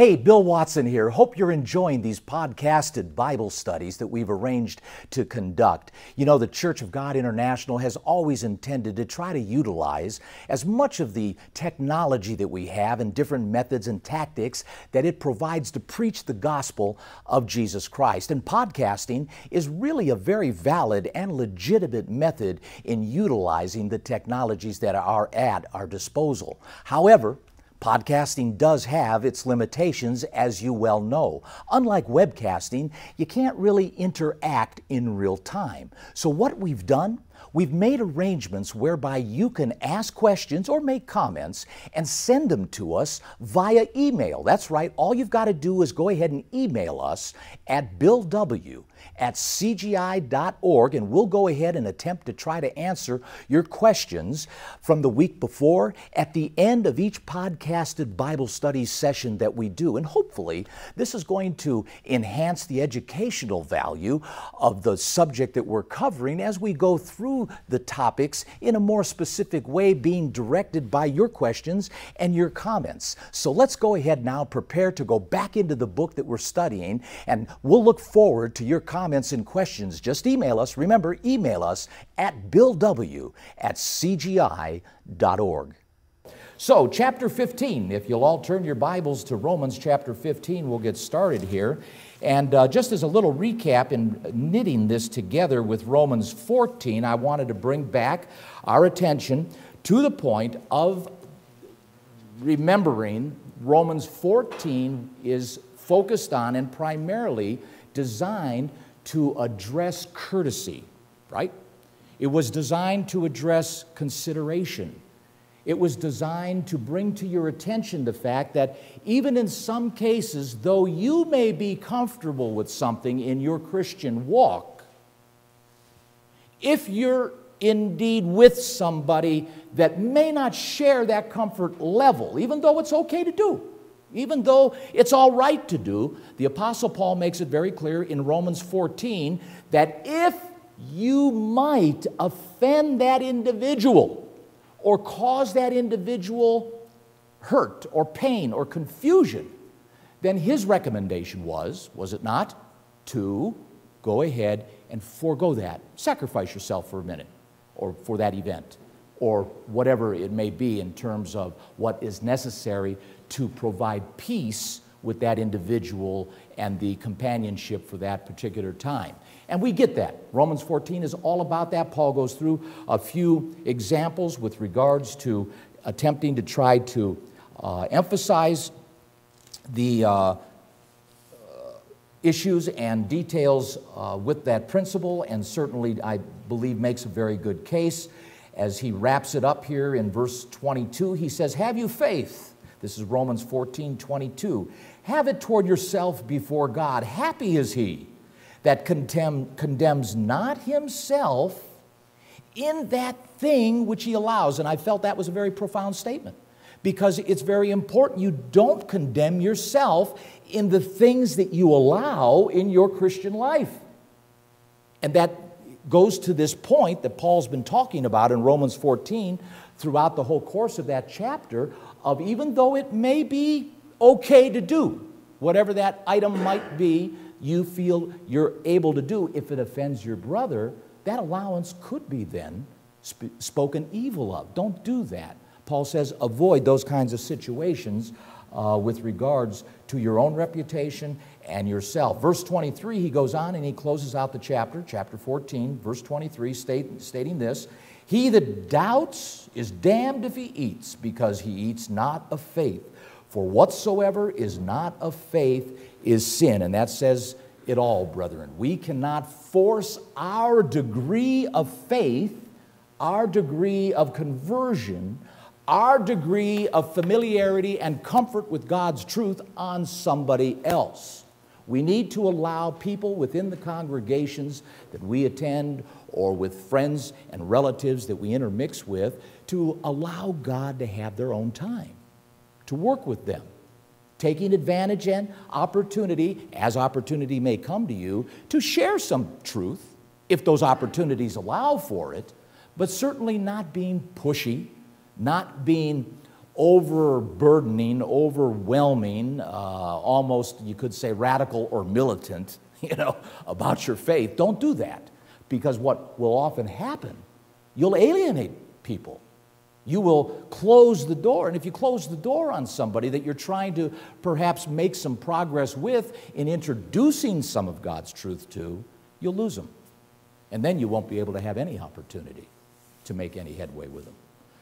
Hey, Bill Watson here. Hope you're enjoying these podcasted Bible studies that we've arranged to conduct. You know, the Church of God International has always intended to try to utilize as much of the technology that we have and different methods and tactics that it provides to preach the gospel of Jesus Christ. And podcasting is really a very valid and legitimate method in utilizing the technologies that are at our disposal. However, podcasting does have its limitations, as you well know. Unlike webcasting, you can't really interact in real time. So what we've done, we've made arrangements whereby you can ask questions or make comments and send them to us via email. That's right, all you've got to do is go ahead and email us at billw@cgi.org, and we'll go ahead and attempt to try to answer your questions from the week before at the end of each podcasted Bible study session that we do. And hopefully this is going to enhance the educational value of the subject that we're covering as we go through the topics in a more specific way, being directed by your questions and your comments. So let's go ahead now, prepare to go back into the book that we're studying, and we'll look forward to your comments and questions. Just email us. Remember, email us at billw@cgi.org. So, chapter 15, if you'll all turn your Bibles to Romans chapter 15, we'll get started here. And just as a little recap in knitting this together with Romans 14, I wanted to bring back our attention to the point of remembering Romans 14 is focused on and primarily designed to address courtesy, right? It was designed to address consideration. It was designed to bring to your attention the fact that even in some cases, though you may be comfortable with something in your Christian walk, if you're indeed with somebody that may not share that comfort level, even though it's okay to do, even though it's all right to do, the Apostle Paul makes it very clear in Romans 14 that if you might offend that individual or cause that individual hurt or pain or confusion, then his recommendation was it not, to go ahead and forego that. Sacrifice yourself for a minute or for that event or whatever it may be in terms of what is necessary to provide peace with that individual and the companionship for that particular time. And we get that. Romans 14 is all about that. Paul goes through a few examples with regards to attempting to try to emphasize the issues and details with that principle, and certainly, I believe, makes a very good case. As he wraps it up here in verse 22, he says, "Have you faith?" This is Romans 14:22. "Have it toward yourself before God. Happy is he that condemns not himself in that thing which he allows." And I felt that was a very profound statement, because it's very important you don't condemn yourself in the things that you allow in your Christian life. And that goes to this point that Paul's been talking about in Romans 14 throughout the whole course of that chapter, of even though it may be okay to do, whatever that item might be, you feel you're able to do, if it offends your brother, that allowance could be then spoken evil of. Don't do that. Paul says avoid those kinds of situations with regards to your own reputation and yourself. Verse 23, he goes on and he closes out the chapter 14, verse 23, stating this: "He that doubts is damned if he eats, because he eats not of faith. For whatsoever is not of faith is sin." And that says it all, brethren. We cannot force our degree of faith, our degree of conversion, our degree of familiarity and comfort with God's truth on somebody else. We need to allow people within the congregations that we attend, or with friends and relatives that we intermix with, to allow God to have their own time, to work with them, taking advantage and opportunity, as opportunity may come to you, to share some truth, if those opportunities allow for it, but certainly not being pushy, not being overburdening, overwhelming, almost you could say radical or militant, about your faith, don't do that. Because what will often happen, you'll alienate people. You will close the door. And if you close the door on somebody that you're trying to perhaps make some progress with in introducing some of God's truth to, you'll lose them. And then you won't be able to have any opportunity to make any headway with them.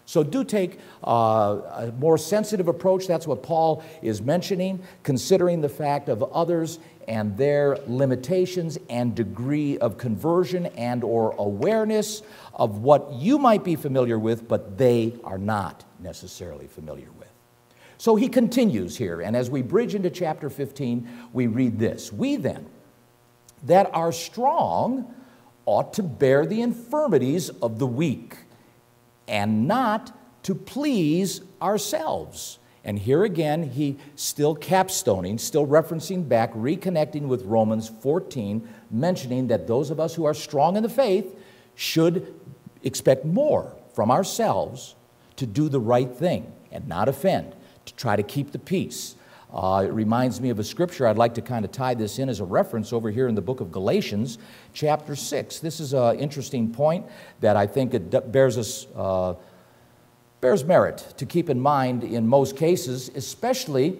So do take a more sensitive approach. That's what Paul is mentioning, considering the fact of others and their limitations and degree of conversion and or awareness of what you might be familiar with, but they are not necessarily familiar with. So he continues here, and as we bridge into chapter 15, we read this. We then, that are strong, ought to bear the infirmities of the weak, and not to please ourselves. And here again, he still capstoning, still referencing back, reconnecting with Romans 14, mentioning that those of us who are strong in the faith should expect more from ourselves to do the right thing and not offend, to try to keep the peace. It reminds me of a scripture. I'd like to kind of tie this in as a reference over here in the book of Galatians, chapter 6. This is an interesting point that I think it bears merit to keep in mind in most cases, especially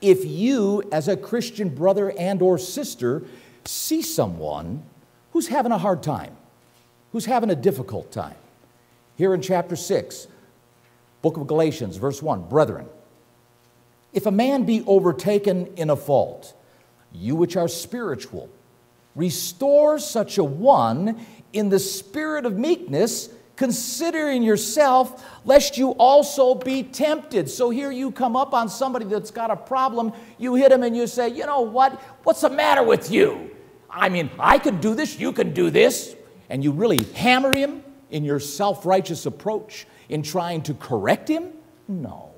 if you, as a Christian brother and or sister, see someone who's having a hard time, who's having a difficult time. Here in chapter 6, book of Galatians, verse 1, brethren, if a man be overtaken in a fault, you which are spiritual, restore such a one in the spirit of meekness, considering yourself, lest you also be tempted. So here you come up on somebody that's got a problem, you hit him and you say, you know what, what's the matter with you? I mean, I could do this, you can do this. And you really hammer him in your self-righteous approach in trying to correct him? No,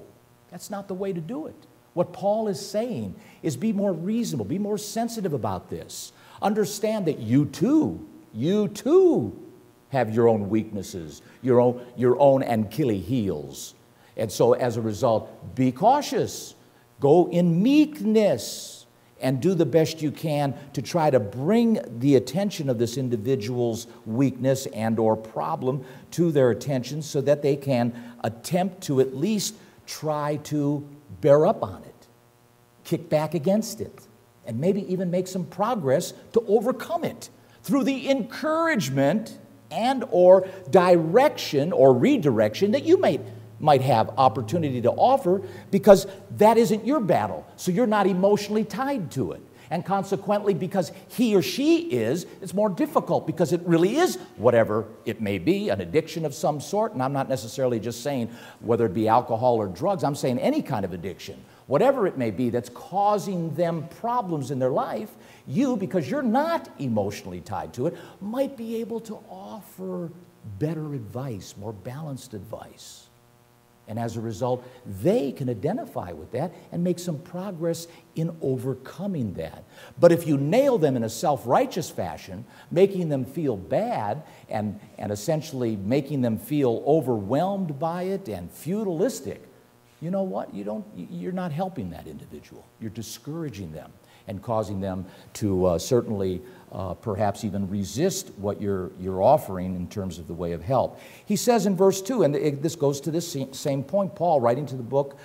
that's not the way to do it. What Paul is saying is be more reasonable, be more sensitive about this. Understand that you too have your own weaknesses, your own Achilles heels. And so as a result, be cautious. Go in meekness and do the best you can to try to bring the attention of this individual's weakness and or problem to their attention so that they can attempt to at least try to bear up on it, kick back against it, and maybe even make some progress to overcome it through the encouragement and or direction or redirection that you might have opportunity to offer, because that isn't your battle. So you're not emotionally tied to it. And consequently, because he or she is, it's more difficult because it really is whatever it may be, an addiction of some sort. And I'm not necessarily just saying whether it be alcohol or drugs. I'm saying any kind of addiction. Whatever it may be that's causing them problems in their life, you, because you're not emotionally tied to it, might be able to offer better advice, more balanced advice. And as a result, they can identify with that and make some progress in overcoming that. But if you nail them in a self-righteous fashion, making them feel bad and essentially making them feel overwhelmed by it and feudalistic, you know what? You're not helping that individual. You're discouraging them and causing them to certainly perhaps even resist what you're offering in terms of the way of help. He says in verse 2, and this goes to this same point, Paul writing to the book,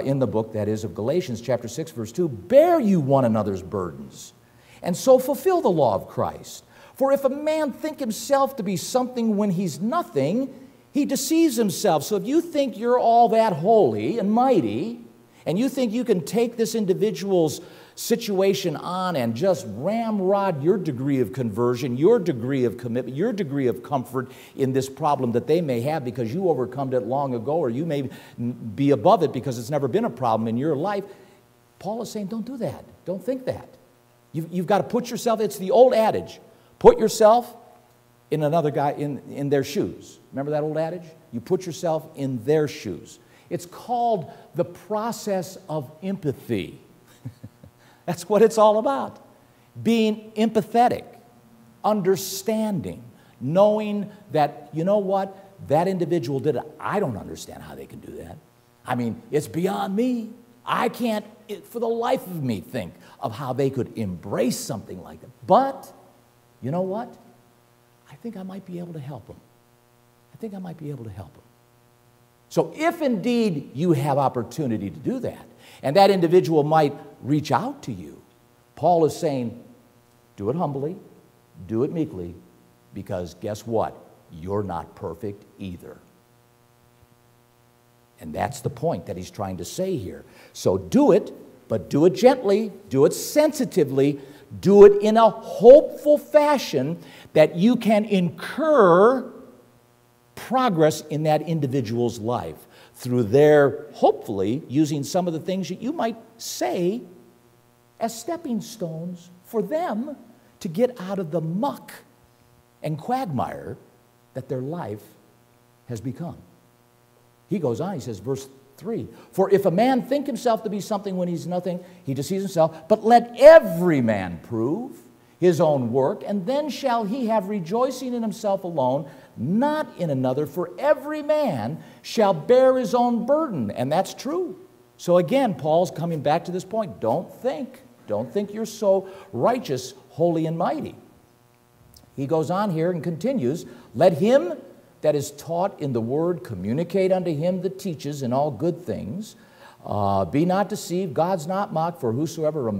in the book that is of Galatians chapter 6 verse 2, bear you one another's burdens, and so fulfill the law of Christ. For if a man think himself to be something when he's nothing, he deceives himself. So if you think you're all that holy and mighty, and you think you can take this individual's situation on and just ramrod your degree of conversion, your degree of commitment, your degree of comfort in this problem that they may have because you overcome it long ago, or you may be above it because it's never been a problem in your life. Paul is saying, don't do that. Don't think that. You've got to put yourself, it's the old adage, put yourself in another guy, in their shoes. Remember that old adage? You put yourself in their shoes. It's called the process of empathy. That's what it's all about. Being empathetic, understanding, knowing that, you know what, that individual did it. I don't understand how they can do that. I mean, it's beyond me. I can't, for the life of me, think of how they could embrace something like that. But, you know what? I think I might be able to help them. I think I might be able to help them. So if indeed you have opportunity to do that, and that individual might reach out to you, Paul is saying, do it humbly, do it meekly, because guess what? You're not perfect either. And that's the point that he's trying to say here. So do it, but do it gently, do it sensitively, do it in a hopeful fashion that you can incur progress in that individual's life through their, hopefully, using some of the things that you might say as stepping stones for them to get out of the muck and quagmire that their life has become. He goes on, he says, verse 3, for if a man think himself to be something when he's nothing, he deceives himself, but let every man prove his own work, and then shall he have rejoicing in himself alone, not in another, for every man shall bear his own burden. And that's true. So again, Paul's coming back to this point. Don't think you're so righteous, holy, and mighty. He goes on here and continues, let him that is taught in the word communicate unto him that teaches in all good things. Be not deceived, God's not mocked, for whatsoever a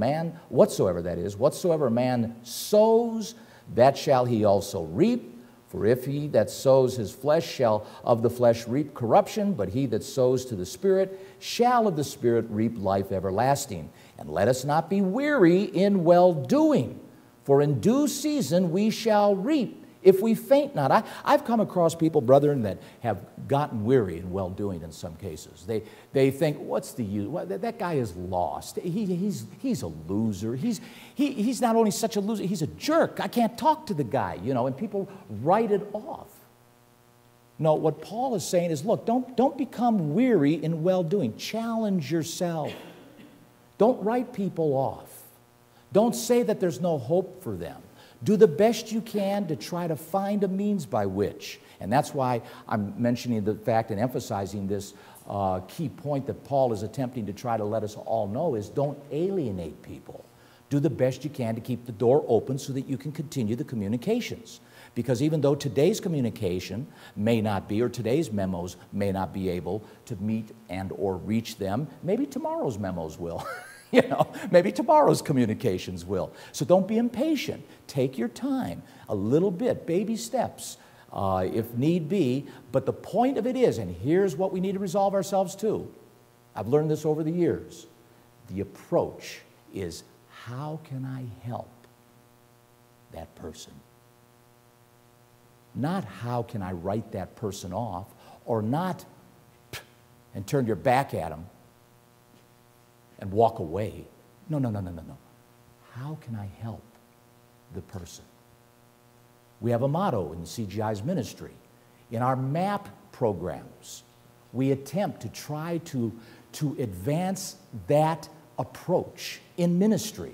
man sows, that shall he also reap. For if he that sows his flesh shall of the flesh reap corruption, but he that sows to the Spirit shall of the Spirit reap life everlasting. And let us not be weary in well-doing, for in due season we shall reap, if we faint not. I've come across people, brethren, that have gotten weary in well-doing in some cases. They think, what's the use? Well, that guy is lost. He's a loser. He's not only such a loser, he's a jerk. I can't talk to the guy, and people write it off. No, what Paul is saying is, look, don't become weary in well-doing. Challenge yourself. Don't write people off. Don't say that there's no hope for them. Do the best you can to try to find a means by which. And that's why I'm mentioning the fact and emphasizing this key point that Paul is attempting to try to let us all know is don't alienate people. Do the best you can to keep the door open so that you can continue the communications. Because even though today's communication may not be, or today's memos may not be able to meet and or reach them, maybe tomorrow's memos will. Maybe tomorrow's communications will. So don't be impatient. Take your time, a little bit, baby steps, if need be. But the point of it is, and here's what we need to resolve ourselves to. I've learned this over the years. The approach is, how can I help that person? Not how can I write that person off, or not and turn your back at them and walk away. No. How can I help the person? We have a motto in CGI's ministry. In our MAP programs, we attempt to try to advance that approach in ministry.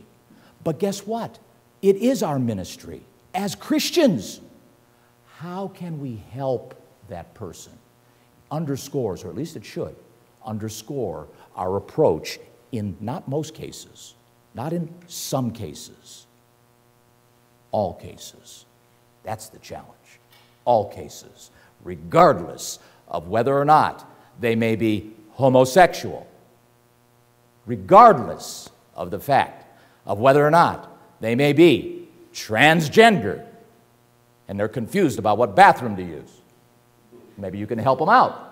But guess what? It is our ministry. As Christians, how can we help that person? Underscores, or at least it should, underscore our approach in not most cases, not in some cases, all cases. That's the challenge. All cases, regardless of whether or not they may be homosexual, regardless of the fact of whether or not they may be transgender, and they're confused about what bathroom to use. Maybe you can help them out.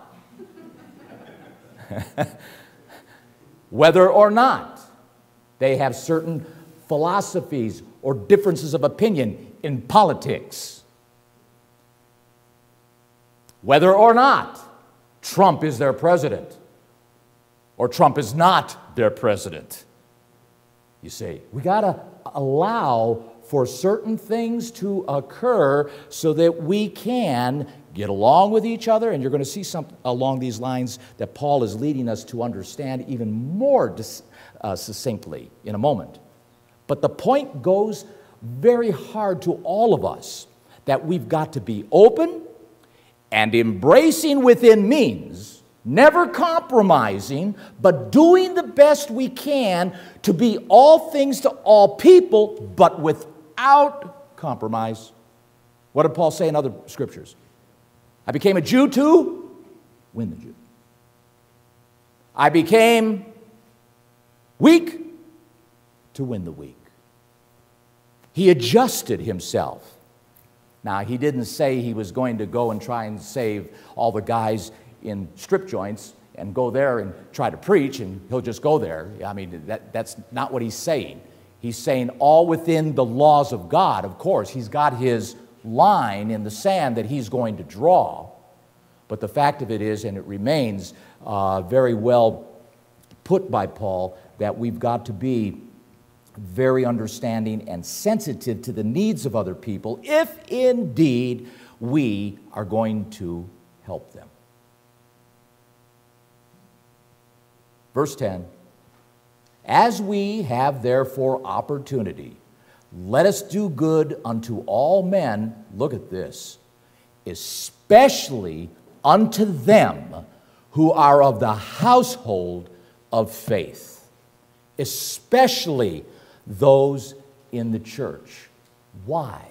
Whether or not they have certain philosophies or differences of opinion in politics. Whether or not Trump is their president or Trump is not their president. You see, we got to allow for certain things to occur so that we can get along with each other, and you're going to see something along these lines that Paul is leading us to understand even more succinctly in a moment. But the point goes very hard to all of us that we've got to be open and embracing within means never compromising, but doing the best we can to be all things to all people, but without compromise. What did Paul say in other scriptures? I became a Jew to win the Jew. I became weak to win the weak. He adjusted himself. Now, he didn't say he was going to go and try and save all the guys in strip joints and go there and try to preach, and he'll just go there. I mean, that's not what he's saying. He's saying all within the laws of God, of course. He's got his line in the sand that he's going to draw. But the fact of it is, and it remains very well put by Paul, that we've got to be very understanding and sensitive to the needs of other people if indeed we are going to help them. Verse 10, as we have therefore opportunity, let us do good unto all men, look at this, especially unto them who are of the household of faith, especially those in the church. Why?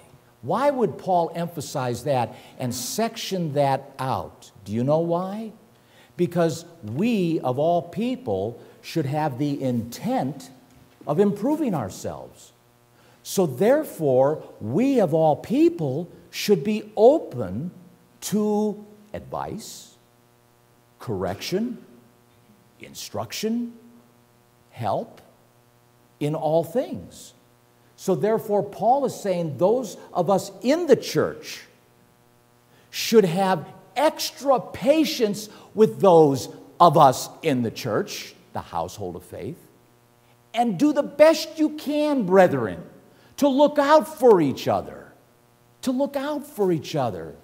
Why would Paul emphasize that and section that out? Do you know why? Because we, of all people, should have the intent of improving ourselves. So therefore, we, of all people, should be open to advice, correction, instruction, help in all things. So therefore, Paul is saying those of us in the church should have extra patience with those of us in the church, the household of faith, and do the best you can, brethren, to look out for each other, to look out for each other,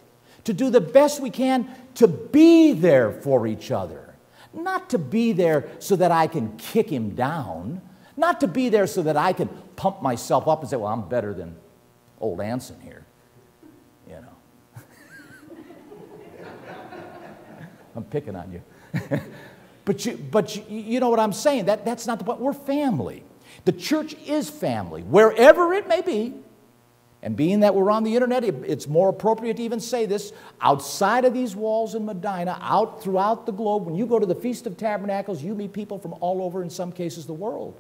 to do the best we can to be there for each other. Not to be there so that I can kick him down, not to be there so that I can pump myself up and say, well, I'm better than old Anson here, you know. I'm picking on you. But you know what I'm saying? That's not the point. We're family. The church is family, wherever it may be. And being that we're on the internet, it's more appropriate to even say this. Outside of these walls in Medina, out throughout the globe, when you go to the Feast of Tabernacles, you meet people from all over, in some cases, the world.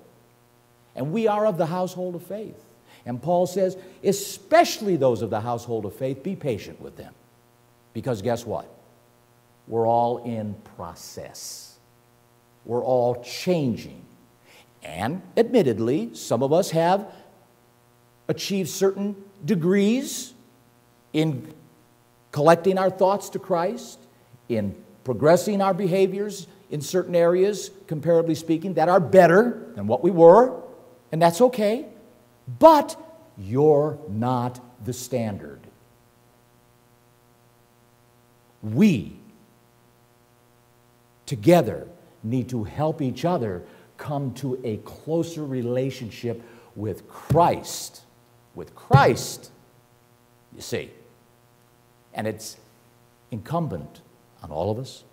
And we are of the household of faith. And Paul says, especially those of the household of faith, be patient with them. Because guess what? We're all in process. We're all changing. And admittedly, some of us have achieved certain degrees in collecting our thoughts to Christ, in progressing our behaviors in certain areas, comparatively speaking, that are better than what we were, and that's okay. But you're not the standard. We together need to help each other come to a closer relationship with Christ. With Christ, you see. And it's incumbent on all of us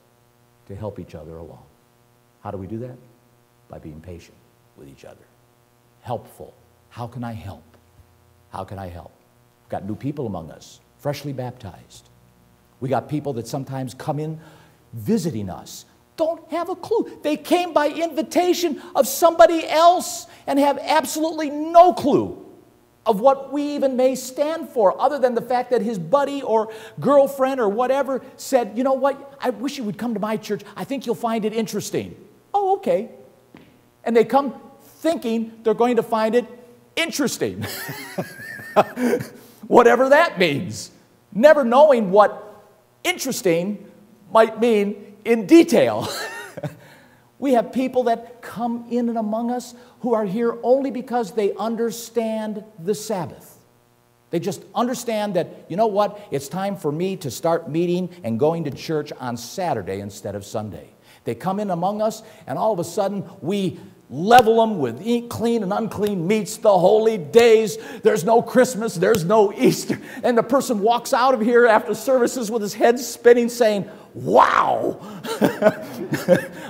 to help each other along. How do we do that? By being patient with each other. Helpful. How can I help? How can I help? We've got new people among us, freshly baptized. We got people that sometimes come in visiting us, don't have a clue. They came by invitation of somebody else and have absolutely no clue of what we even may stand for, other than the fact that his buddy or girlfriend or whatever said, you know what, I wish you would come to my church. I think you'll find it interesting. Oh, okay. And they come thinking they're going to find it interesting. Whatever that means. Never knowing what interesting might mean in detail. We have people that come in and among us who are here only because they understand the Sabbath. They just understand that, you know what, it's time for me to start meeting and going to church on Saturday instead of Sunday. They come in among us, and all of a sudden we level them with clean and unclean meats, the holy days. There's no Christmas, there's no Easter. And the person walks out of here after services with his head spinning saying, wow.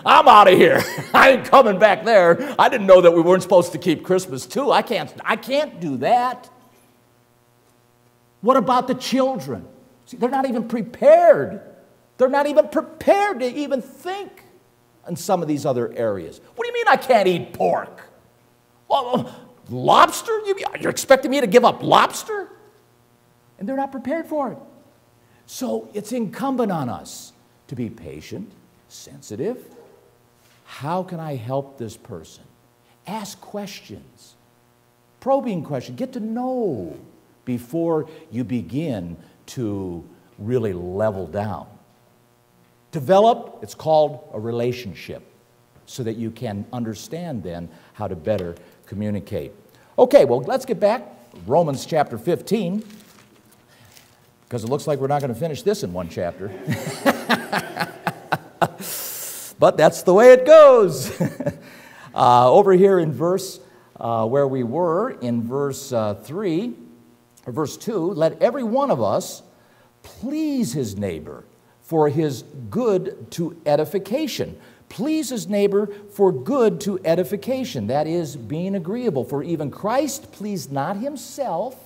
I'm out of here. I ain't coming back there. I didn't know that we weren't supposed to keep Christmas too. I can't do that. What about the children? See, they're not even prepared. They're not even prepared to even think in some of these other areas. What do you mean I can't eat pork? Well, lobster? You're expecting me to give up lobster? And they're not prepared for it. So it's incumbent on us to be patient, sensitive. How can I help this person? Ask questions, probing questions. Get to know before you begin to really level down. Develop, it's called a relationship, so that you can understand then how to better communicate. Okay, well, let's get back. Romans chapter 15, because it looks like we're not going to finish this in one chapter. But that's the way it goes. Over here in verse where we were, in verse 3, or verse 2, let every one of us please his neighbor for his good to edification. Please his neighbor for good to edification. That is, being agreeable. For even Christ pleased not himself,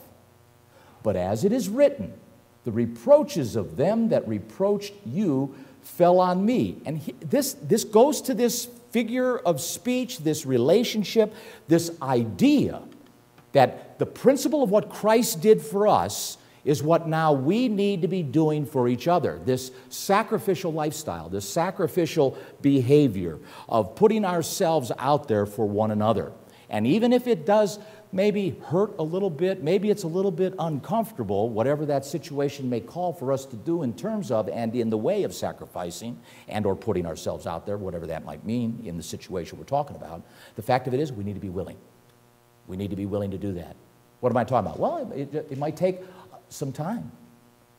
but as it is written, the reproaches of them that reproached you fell on me. And this goes to this figure of speech, this relationship, this idea that the principle of what Christ did for us is what now we need to be doing for each other. This sacrificial lifestyle, this sacrificial behavior of putting ourselves out there for one another. And even if it does maybe hurt a little bit, maybe it's a little bit uncomfortable, whatever that situation may call for us to do in terms of and in the way of sacrificing and or putting ourselves out there, whatever that might mean in the situation we're talking about, the fact of it is we need to be willing. We need to be willing to do that. What am I talking about? Well, it might take some time.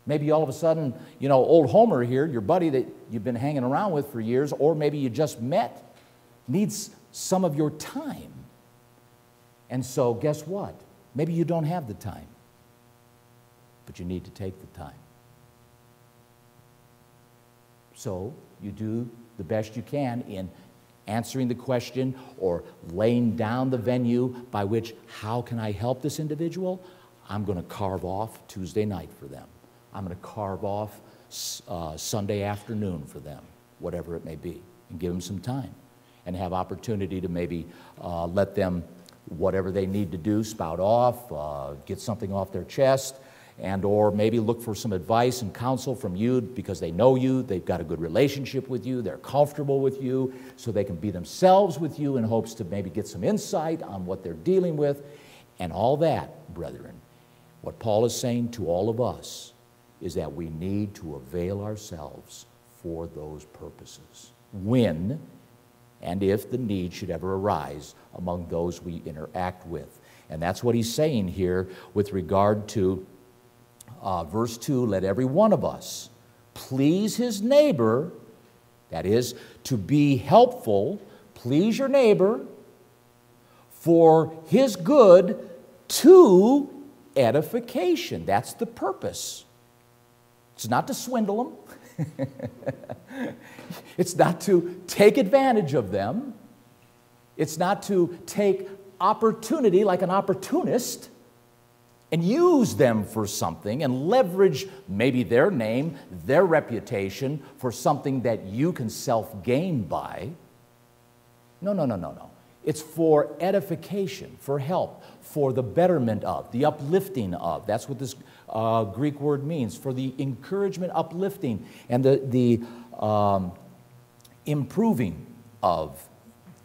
Maybe all of a sudden, old Homer here, your buddy that you've been hanging around with for years, or maybe you just met, needs some of your time. And so guess what? Maybe you don't have the time, but you need to take the time. So you do the best you can in answering the question or laying down the venue by which, how can I help this individual? I'm going to carve off Tuesday night for them. I'm going to carve off Sunday afternoon for them, whatever it may be, and give them some time and have opportunity to maybe let them, whatever they need to do, spout off, get something off their chest, and or maybe look for some advice and counsel from you because they know you, they've got a good relationship with you, they're comfortable with you, so they can be themselves with you in hopes to maybe get some insight on what they're dealing with. And all that, brethren, what Paul is saying to all of us is that we need to avail ourselves for those purposes when and if the need should ever arise among those we interact with. And that's what he's saying here with regard to verse 2, let every one of us please his neighbor, that is, to be helpful, please your neighbor for his good to edification. That's the purpose. It's not to swindle them. It's not to take advantage of them. It's not to take opportunity like an opportunist and use them for something and leverage maybe their name, their reputation for something that you can self-gain by. No. It's for edification, for help, for the betterment of, the uplifting of. That's what this Greek word means, for the encouragement, uplifting, and the improving of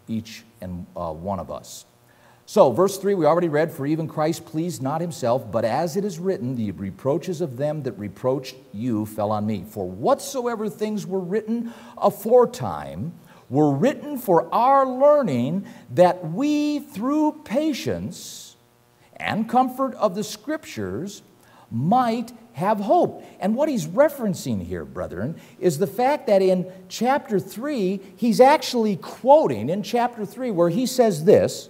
each and one of us. So, verse 3, we already read, for even Christ pleased not himself, but as it is written, the reproaches of them that reproached you fell on me. For whatsoever things were written aforetime were written for our learning, that we through patience and comfort of the Scriptures might have hope. And what he's referencing here, brethren, is the fact that in chapter 3, he's actually quoting in chapter 3 where he says this,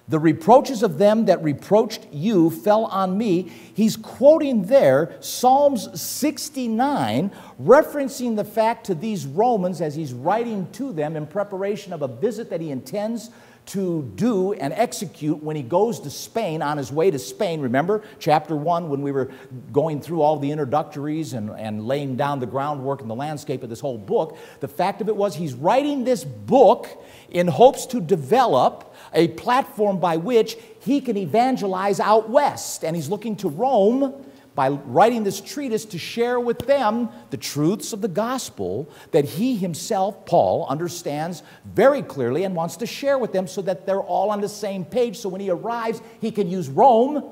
The reproaches of them that reproached you fell on me. He's quoting there Psalms 69, referencing the fact to these Romans as he's writing to them in preparation of a visit that he intends to do and execute when he goes to Spain, on his way to Spain. Remember chapter 1 when we were going through all the introductories and laying down the groundwork and the landscape of this whole book. The fact of it was he's writing this book in hopes to develop a platform by which he can evangelize out west. And he's looking to Rome by writing this treatise to share with them the truths of the gospel that he himself, Paul, understands very clearly and wants to share with them so that they're all on the same page. So when he arrives, he can use Rome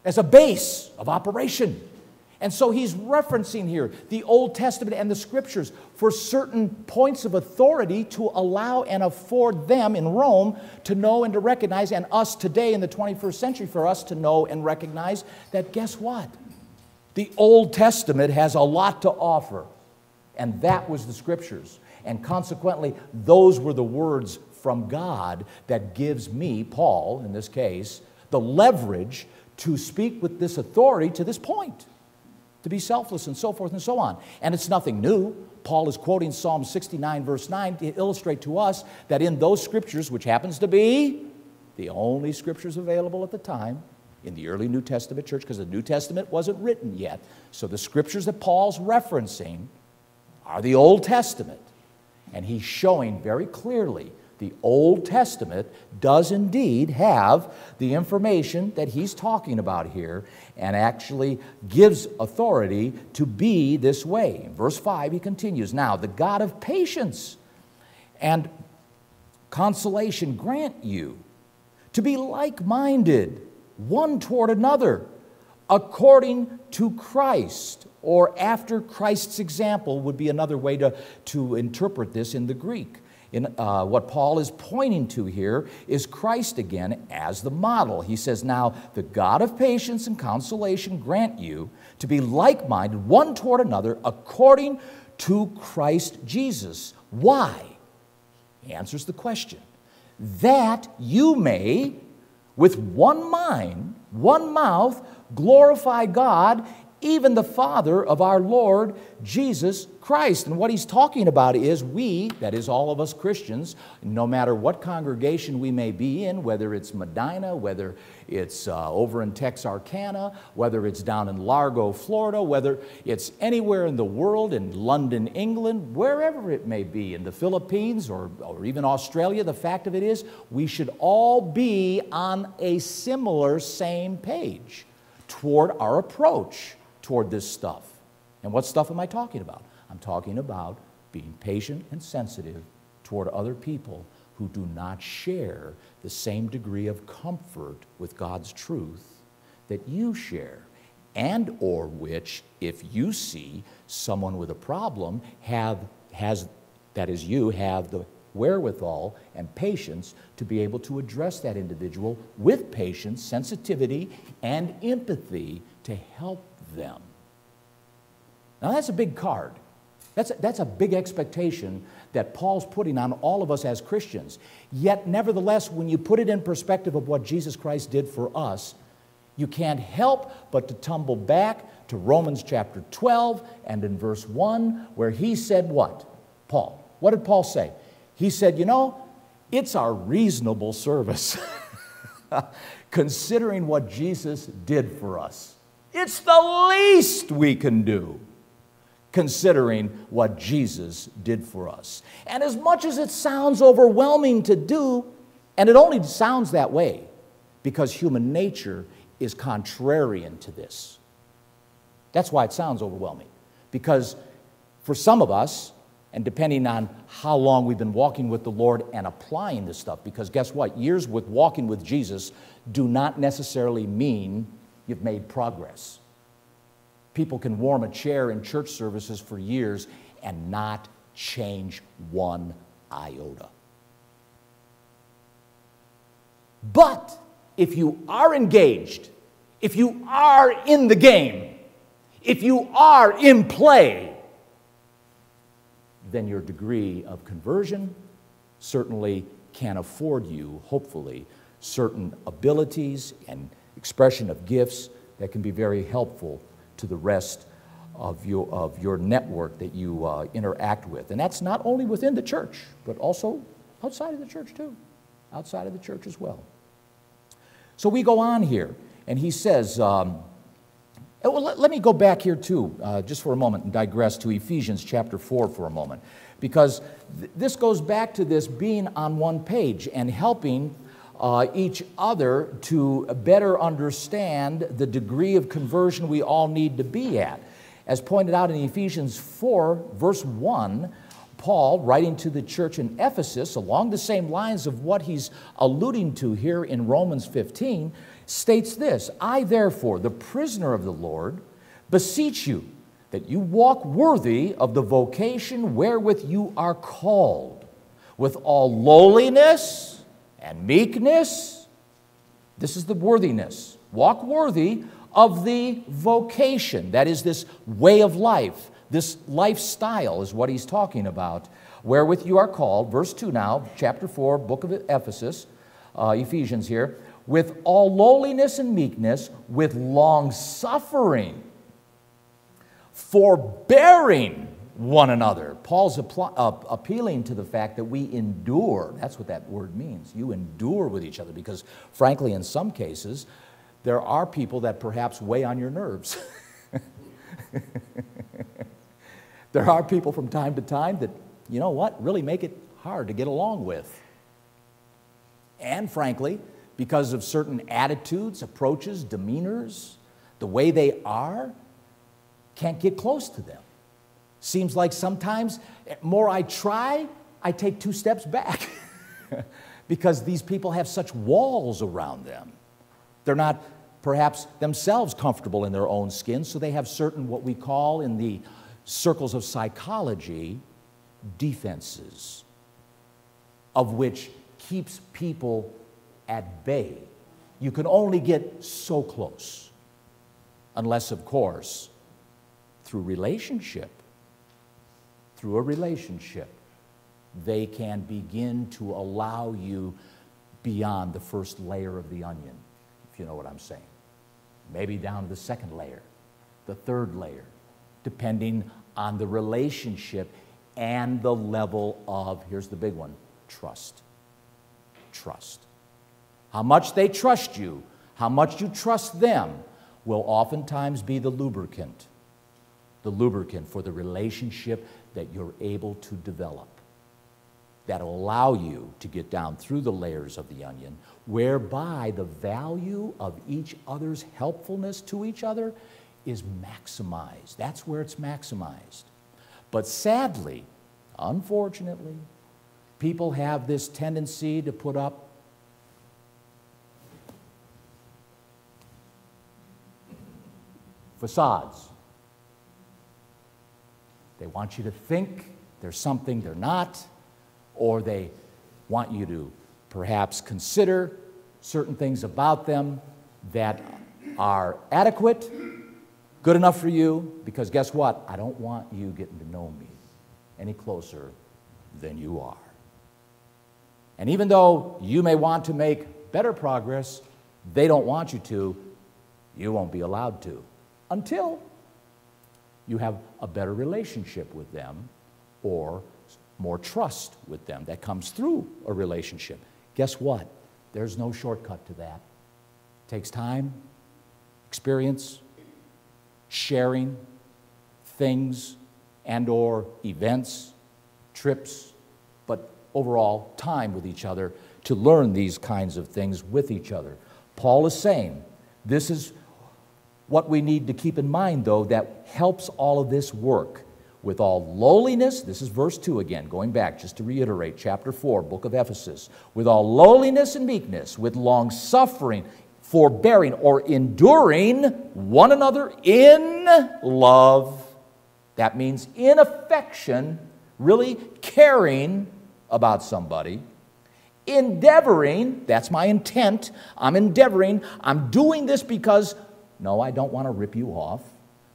as a base of operation. And so he's referencing here the Old Testament and the Scriptures for certain points of authority to allow and afford them in Rome to know and to recognize, and us today in the 21st century for us to know and recognize that, guess what? The Old Testament has a lot to offer, and that was the Scriptures. And consequently, those were the words from God that gives me, Paul in this case, the leverage to speak with this authority to this point, to be selfless and so forth and so on. And it's nothing new. Paul is quoting Psalm 69 verse 9 to illustrate to us that in those scriptures, which happens to be the only scriptures available at the time in the early New Testament church, because the New Testament wasn't written yet. So the scriptures that Paul's referencing are the Old Testament. And he's showing very clearly the Old Testament does indeed have the information that he's talking about here and actually gives authority to be this way. In verse 5, he continues, "Now the God of patience and consolation grant you to be like-minded one toward another, according to Christ," or after Christ's example would be another way to interpret this in the Greek. What Paul is pointing to here is Christ again as the model. He says, "Now the God of patience and consolation grant you to be like-minded one toward another according to Christ Jesus." Why? He answers the question. "That you may, with one mind, one mouth, glorify God, even the Father of our Lord Jesus Christ." And what he's talking about is we, that is all of us Christians, no matter what congregation we may be in, whether it's Medina, whether it's over in Texarkana, whether it's down in Largo, Florida, whether it's anywhere in the world, in London, England, wherever it may be, in the Philippines or even Australia, the fact of it is we should all be on a similar same page toward our approach toward this stuff. And what stuff am I talking about? I'm talking about being patient and sensitive toward other people who do not share the same degree of comfort with God's truth that you share, and or which, if you see someone with a problem, have the wherewithal and patience to be able to address that individual with patience, sensitivity, and empathy to help them. Now that's a big card. That's a big expectation that Paul's putting on all of us as Christians. Yet, nevertheless, when you put it in perspective of what Jesus Christ did for us, you can't help but to tumble back to Romans chapter 12 and in verse 1, where he said what? Paul. What did Paul say? He said, you know, it's our reasonable service, considering what Jesus did for us. It's the least we can do, considering what Jesus did for us. And as much as it sounds overwhelming to do, and it only sounds that way because human nature is contrarian to this. That's why it sounds overwhelming. Because for some of us, and depending on how long we've been walking with the Lord and applying this stuff, because guess what? Years with walking with Jesus do not necessarily mean you've made progress. People can warm a chair in church services for years and not change one iota. But if you are engaged, if you are in the game, if you are in play, then your degree of conversion certainly can afford you, hopefully, certain abilities and expression of gifts that can be very helpful to the rest of your network that you interact with. And that's not only within the church, but also outside of the church too, outside of the church as well. So we go on here, and he says, let me go back here too, just for a moment, and digress to Ephesians chapter 4 for a moment, because this goes back to this being on one page and helping each other to better understand the degree of conversion we all need to be at. As pointed out in Ephesians 4, verse 1, Paul, writing to the church in Ephesus, along the same lines of what he's alluding to here in Romans 15, states this: I, therefore, the prisoner of the Lord, beseech you that you walk worthy of the vocation wherewith you are called, with all lowliness and meekness. This is the worthiness. Walk worthy of the vocation. That is this way of life. This lifestyle is what he's talking about. Wherewith you are called, verse 2 now, chapter 4, book of Ephesus, Ephesians here, with all lowliness and meekness, with long suffering, forbearing one another. Paul's appealing to the fact that we endure. That's what that word means. You endure with each other, because frankly, in some cases, there are people that perhaps weigh on your nerves. There are people from time to time that, you know what, really make it hard to get along with. And frankly, because of certain attitudes, approaches, demeanors, the way they are, can't get close to them. Seems like sometimes, more I try, I take 2 steps back because these people have such walls around them. They're not perhaps themselves comfortable in their own skin, so they have certain, what we call in the circles of psychology, defenses, of which keeps people at bay. You can only get so close, unless, of course, through a relationship, they can begin to allow you beyond the first layer of the onion, if you know what I'm saying. Maybe down to the second layer, the third layer, depending on the relationship and the level of, here's the big one, trust. Trust. How much they trust you, how much you trust them, will oftentimes be the lubricant for the relationship that you're able to develop, that'll allow you to get down through the layers of the onion, whereby the value of each other's helpfulness to each other is maximized. That's where it's maximized. But sadly, unfortunately, people have this tendency to put up facades. They want you to think there's something they're not, or they want you to perhaps consider certain things about them that are adequate, good enough for you, because guess what? I don't want you getting to know me any closer than you are. And even though you may want to make better progress, they don't want you to, you won't be allowed to, until you have a better relationship with them or more trust with them that comes through a relationship. Guess what? There's no shortcut to that. It takes time, experience, sharing things and or events, trips, but overall time with each other to learn these kinds of things with each other. Paul is saying this is what we need to keep in mind, though, that helps all of this work. With all lowliness, this is verse 2 again, going back just to reiterate, chapter 4, book of Ephesus. With all lowliness and meekness, with long suffering, forbearing or enduring one another in love. That means in affection, really caring about somebody. Endeavoring, that's my intent. I'm endeavoring. I'm doing this because, no, I don't want to rip you off.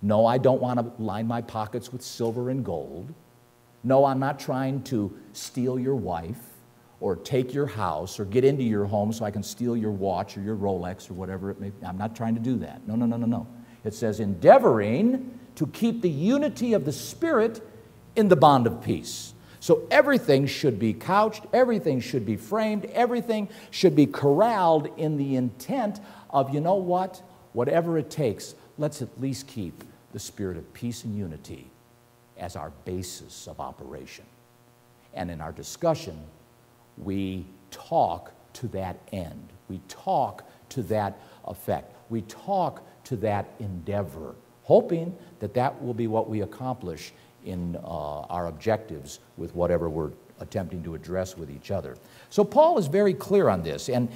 No, I don't want to line my pockets with silver and gold. No, I'm not trying to steal your wife or take your house or get into your home so I can steal your watch or your Rolex or whatever it may be. I'm not trying to do that. No, no, no, no, no. It says endeavoring to keep the unity of the Spirit in the bond of peace. So everything should be couched, everything should be framed, everything should be corralled in the intent of, you know what, whatever it takes, let's at least keep the spirit of peace and unity as our basis of operation. And in our discussion, we talk to that end. We talk to that effect. We talk to that endeavor, hoping that that will be what we accomplish in our objectives with whatever we're attempting to address with each other. So Paul is very clear on this, and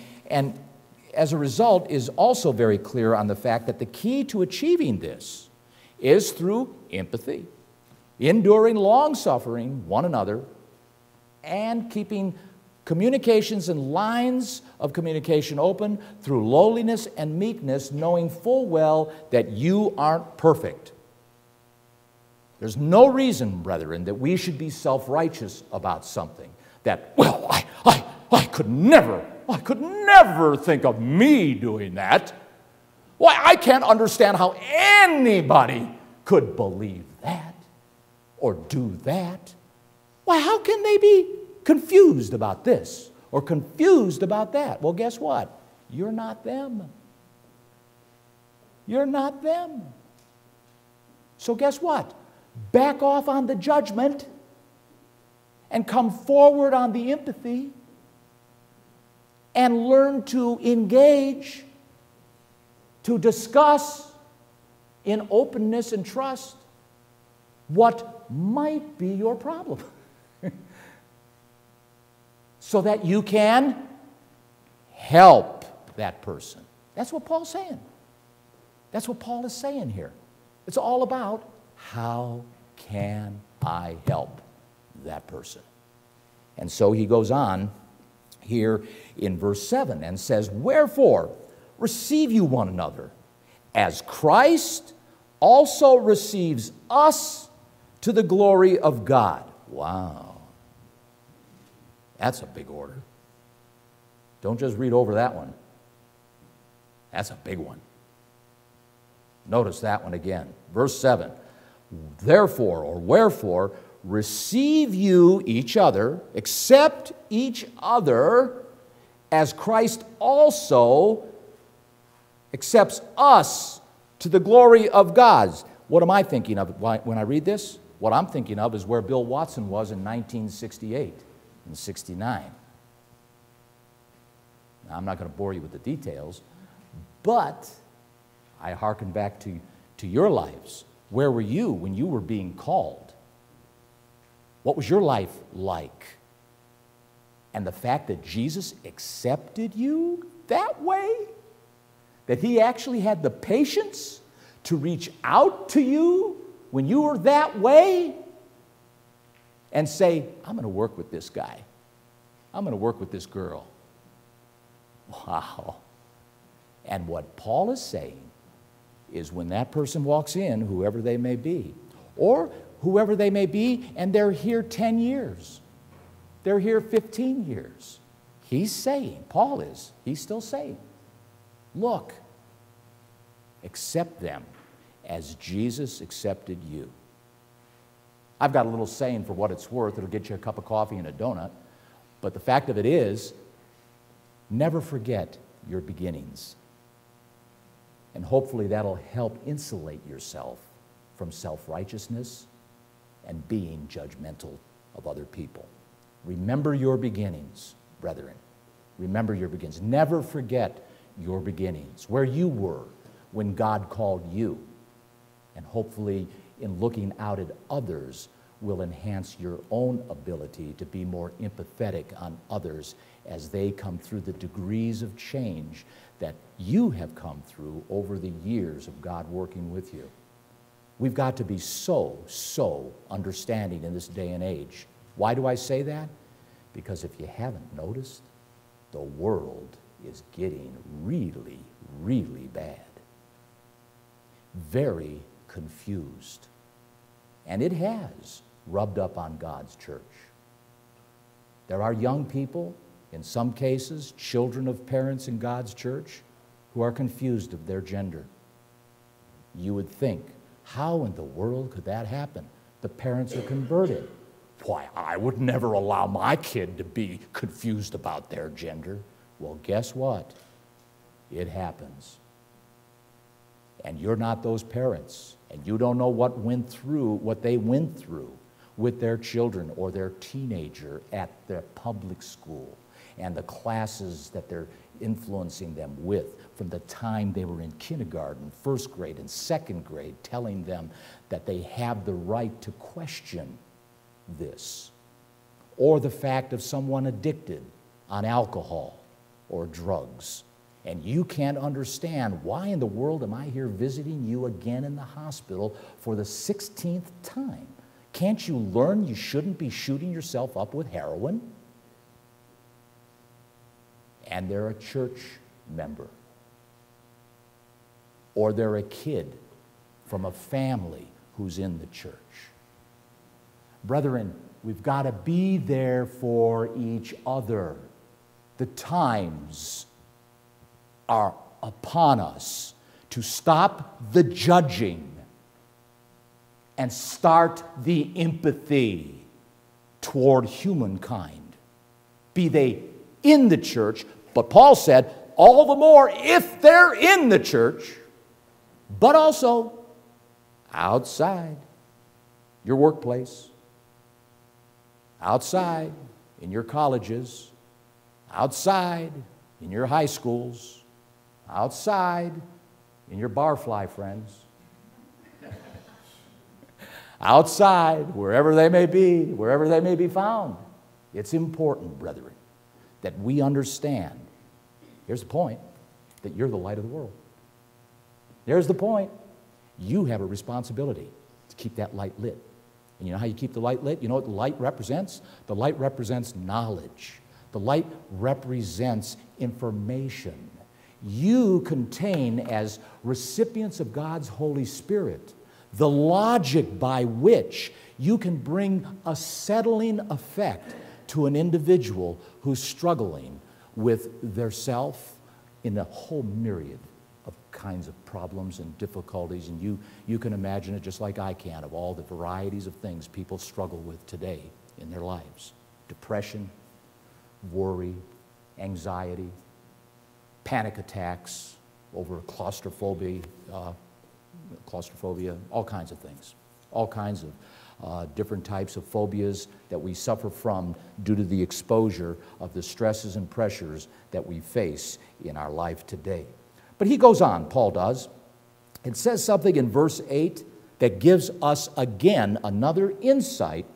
as a result is also very clear on the fact that the key to achieving this is through empathy, enduring long-suffering one another, and keeping communications and lines of communication open through lowliness and meekness, knowing full well that you aren't perfect. There's no reason, brethren, that we should be self-righteous about something. That, well, I could never think of me doing that. Why, I can't understand how anybody could believe that or do that. Why, how can they be confused about this or confused about that? Well, guess what? You're not them. You're not them. So guess what? Back off on the judgment and come forward on the empathy and learn to engage, to discuss in openness and trust what might be your problem so that you can help that person. That's what Paul's saying. That's what Paul is saying here. It's all about, how can I help that person? And so he goes on here in verse 7 and says, wherefore receive you one another, as Christ also receives us to the glory of God. Wow. That's a big order. Don't just read over that one. That's a big one. Notice that one again. Verse 7. Therefore, or wherefore, receive you each other, accept each other, as Christ also accepts us to the glory of God. What am I thinking of when I read this? What I'm thinking of is where Bill Watson was in 1968 and 69. Now, I'm not going to bore you with the details, but I hearken back to your lives. Where were you when you were being called? What was your life like? And the fact that Jesus accepted you that way, that He actually had the patience to reach out to you when you were that way and say, I'm going to work with this guy. I'm going to work with this girl. Wow. And what Paul is saying is when that person walks in, whoever they may be, or whoever they may be, and they're here 10 years, they're here 15 years, he's saying, Paul is, he's still saying, look, accept them as Jesus accepted you. I've got a little saying for what it's worth. It'll get you a cup of coffee and a donut. But the fact of it is, never forget your beginnings. And hopefully that'll help insulate yourself from self-righteousness and being judgmental of other people. Remember your beginnings, brethren. Remember your beginnings. Never forget your beginnings, where you were when God called you. And hopefully, in looking out at others, will enhance your own ability to be more empathetic on others as they come through the degrees of change that you have come through over the years of God working with you. We've got to be so understanding in this day and age. Why do I say that? Because if you haven't noticed, the world is getting really, really bad. Very confused. And it has rubbed up on God's church. There are young people, in some cases, children of parents in God's church, who are confused of their gender. You would think, how in the world could that happen? The parents are converted. Why, I would never allow my kid to be confused about their gender. Well, guess what? It happens. And you're not those parents, and you don't know what they went through with their children or their teenager at their public school and the classes that they're influencing them with from the time they were in kindergarten, first grade, and second grade, telling them that they have the right to question this, or the fact of someone addicted on alcohol or drugs. And you can't understand, why in the world am I here visiting you again in the hospital for the 16th time? Can't you learn you shouldn't be shooting yourself up with heroin? And they're a church member. Or they're a kid from a family who's in the church. Brethren, we've got to be there for each other. The times are upon us to stop the judging and start the empathy toward humankind, be they in the church, but Paul said, all the more if they're in the church, but also outside your workplace, outside in your colleges, outside in your high schools, outside in your barfly friends, outside wherever they may be found. It's important, brethren, that we understand. Here's the point, that you're the light of the world. There's the point. You have a responsibility to keep that light lit. And you know how you keep the light lit? You know what the light represents? The light represents knowledge. The light represents information. You contain, as recipients of God's Holy Spirit, the logic by which you can bring a settling effect to an individual who's struggling with their self in a whole myriad of kinds of problems and difficulties. And you can imagine it just like I can, of all the varieties of things people struggle with today in their lives. Depression, worry, anxiety, panic attacks over claustrophobia, all kinds of things, all kinds of different types of phobias that we suffer from due to the exposure of the stresses and pressures that we face in our life today. But he goes on, Paul does, and says something in verse 8 that gives us again another insight,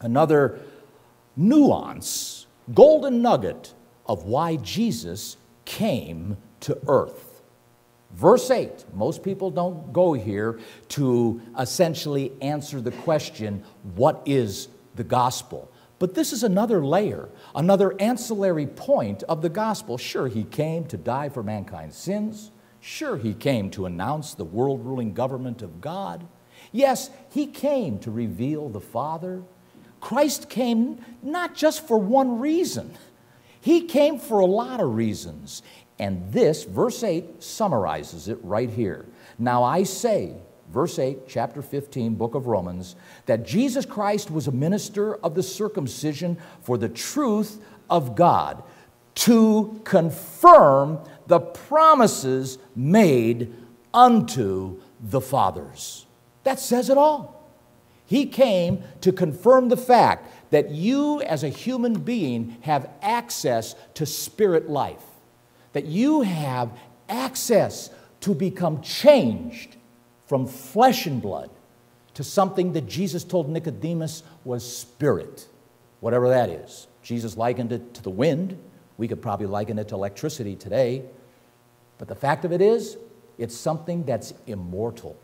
another nuance, golden nugget of why Jesus came to earth. Verse 8, most people don't go here to essentially answer the question, what is the gospel? But this is another layer, another ancillary point of the gospel. Sure, he came to die for mankind's sins. Sure, he came to announce the world-ruling government of God. Yes, he came to reveal the Father. Christ came not just for one reason. He came for a lot of reasons. And this, verse 8, summarizes it right here. Now I say, verse 8, chapter 15, book of Romans, that Jesus Christ was a minister of the circumcision for the truth of God, to confirm the promises made unto the fathers. That says it all. He came to confirm the fact that you as a human being have access to spirit life, that you have access to become changed from flesh and blood to something that Jesus told Nicodemus was spirit, whatever that is. Jesus likened it to the wind. We could probably liken it to electricity today. But the fact of it is, it's something that's immortal,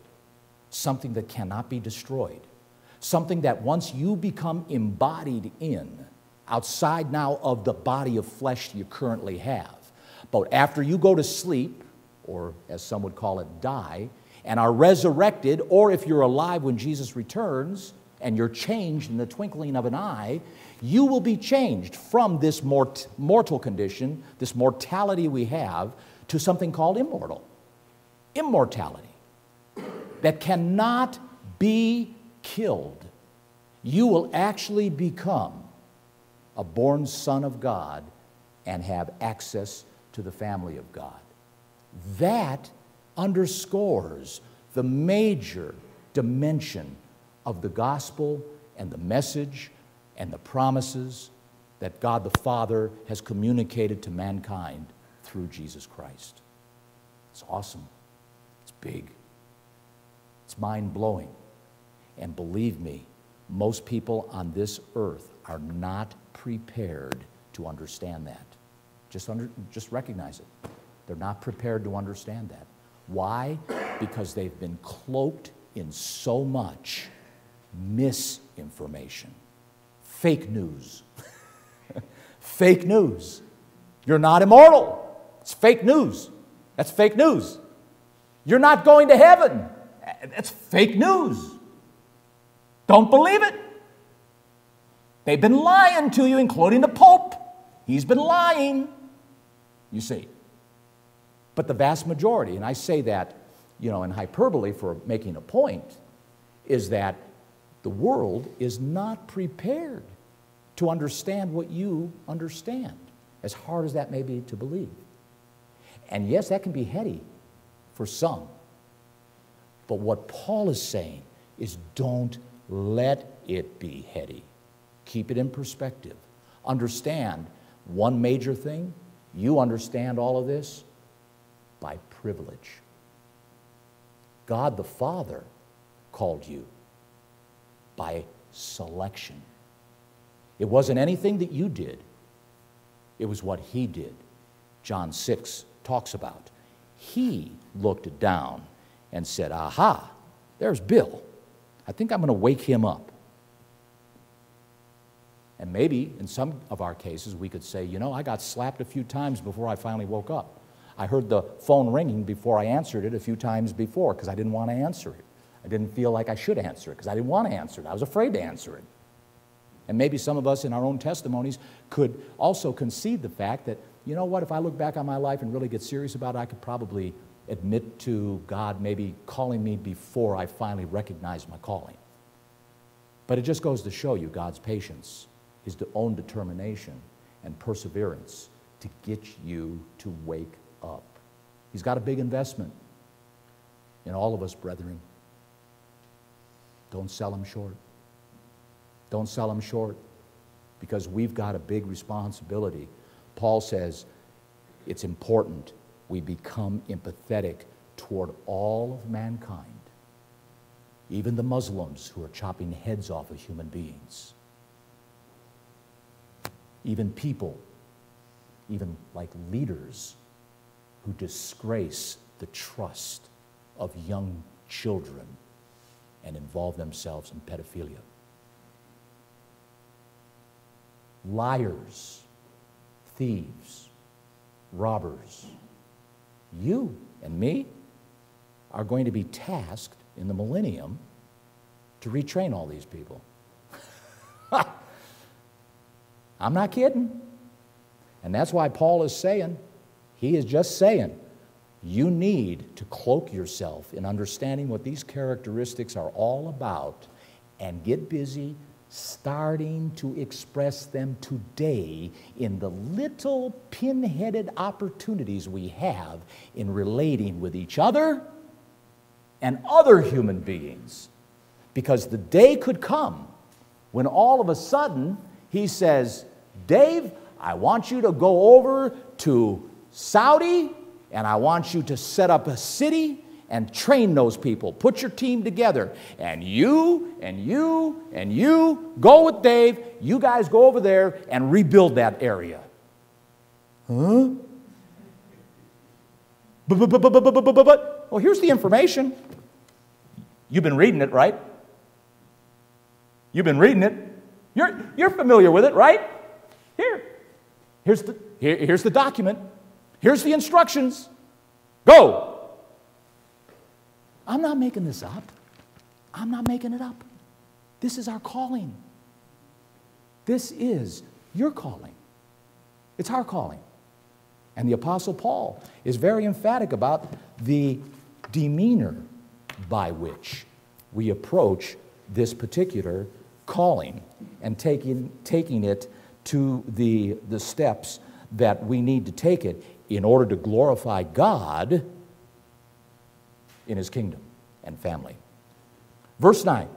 something that cannot be destroyed, something that once you become embodied in, outside now of the body of flesh you currently have, but after you go to sleep, or as some would call it, die, and are resurrected, or if you're alive when Jesus returns, and you're changed in the twinkling of an eye, you will be changed from this mortal condition, this mortality we have, to something called immortality that cannot be killed. You will actually become a born son of God and have access to the family of God. That underscores the major dimension of the gospel and the message and the promises that God the Father has communicated to mankind through Jesus Christ. It's awesome. It's big. It's mind-blowing. And believe me, most people on this earth are not prepared to understand that. Just recognize it. They're not prepared to understand that. Why? Because they've been cloaked in so much misinformation. Fake news. Fake news. You're not immortal. It's fake news. That's fake news. You're not going to heaven. That's fake news. Don't believe it. They've been lying to you, including the Pope. He's been lying, you see. But the vast majority, and I say that, in hyperbole for making a point, is that the world is not prepared to understand what you understand, as hard as that may be to believe. And yes, that can be heady for some. But what Paul is saying is don't let it be heady. Keep it in perspective. Understand one major thing. You understand all of this by privilege. God the Father called you by selection. It wasn't anything that you did. It was what He did. John 6 talks about. He looked down and said, aha, there's Bill. I think I'm going to wake him up. And maybe in some of our cases we could say, I got slapped a few times before I finally woke up. I heard the phone ringing before I answered it a few times before because I didn't want to answer it. I didn't feel like I should answer it because I didn't want to answer it. I was afraid to answer it. And maybe some of us in our own testimonies could also concede the fact that, if I look back on my life and really get serious about it, I could probably admit to God maybe calling me before I finally recognized my calling. But it just goes to show you God's patience, His own determination and perseverance to get you to wake up. He's got a big investment in all of us, brethren. Don't sell Him short. Don't sell Him short, because we've got a big responsibility. Paul says it's important we become empathetic toward all of mankind, even the Muslims who are chopping heads off of human beings, even people, even like leaders who disgrace the trust of young children and involve themselves in pedophilia. Liars, thieves, robbers. You and me are going to be tasked in the millennium to retrain all these people. I'm not kidding. And that's why Paul is saying, he is just saying, you need to cloak yourself in understanding what these characteristics are all about and get busy starting to express them today in the little pin-headed opportunities we have in relating with each other and other human beings. Because the day could come when all of a sudden he says, Dave, I want you to go over to Saudi and I want you to set up a city and train those people. Put your team together. And you, and you, and you, go with Dave. You guys go over there and rebuild that area. Huh? But, well, here's the information. You've been reading it, right? You've been reading it. You're familiar with it, right? Here's the document. Here's the instructions. Go. I'm not making this up. I'm not making it up. This is our calling. This is your calling. It's our calling. And the Apostle Paul is very emphatic about the demeanor by which we approach this particular calling and taking it to the steps that we need to take it in order to glorify God in His kingdom and family. Verse 9,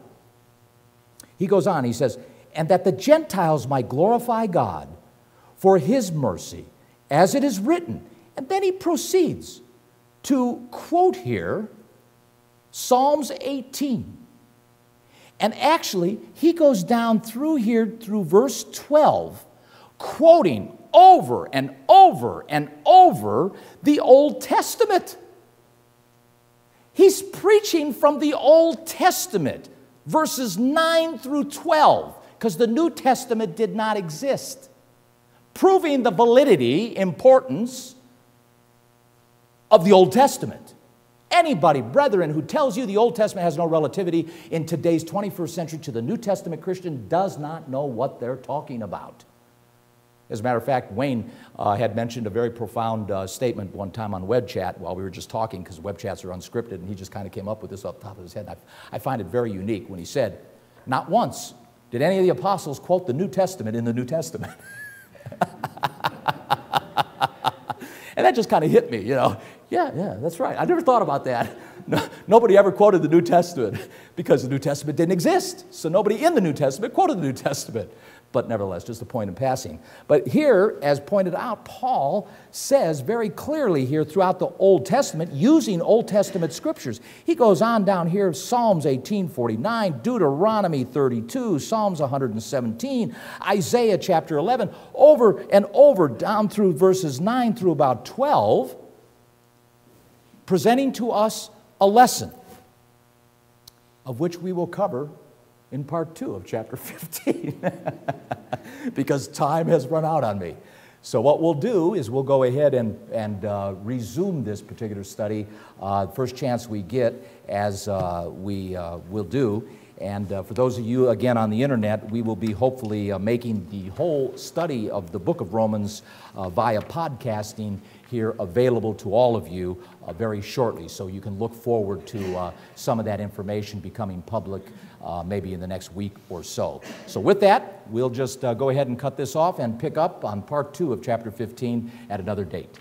he goes on, he says, and that the Gentiles might glorify God for His mercy, as it is written. And then he proceeds to quote here Psalms 18. And actually, he goes down through here through verse 12, quoting over and over and over the Old Testament. He's preaching from the Old Testament, verses 9 through 12, because the New Testament did not exist, proving the validity, importance of the Old Testament. Anybody, brethren, who tells you the Old Testament has no relativity in today's 21st century to the New Testament Christian does not know what they're talking about. As a matter of fact, Wayne had mentioned a very profound statement one time on web chat while we were just talking, because web chats are unscripted, and he just kind of came up with this off the top of his head. I find it very unique when he said, not once did any of the apostles quote the New Testament in the New Testament. And that just kind of hit me, you know. Yeah, that's right. I never thought about that. Nobody ever quoted the New Testament because the New Testament didn't exist. So nobody in the New Testament quoted the New Testament. But nevertheless, just a point in passing. But here, as pointed out, Paul says very clearly here throughout the Old Testament, using Old Testament scriptures. He goes on down here, Psalms 18:49, Deuteronomy 32, Psalms 117, Isaiah chapter 11, over and over down through verses 9 through about 12, presenting to us a lesson of which we will cover in part 2 of chapter 15 because time has run out on me. So what we'll do is we'll go ahead and resume this particular study first chance we get, as we will do. And for those of you, again, on the internet, we will be hopefully making the whole study of the book of Romans via podcasting here available to all of you very shortly. So you can look forward to some of that information becoming public maybe in the next week or so. So with that, we'll just go ahead and cut this off and pick up on part 2 of chapter 15 at another date.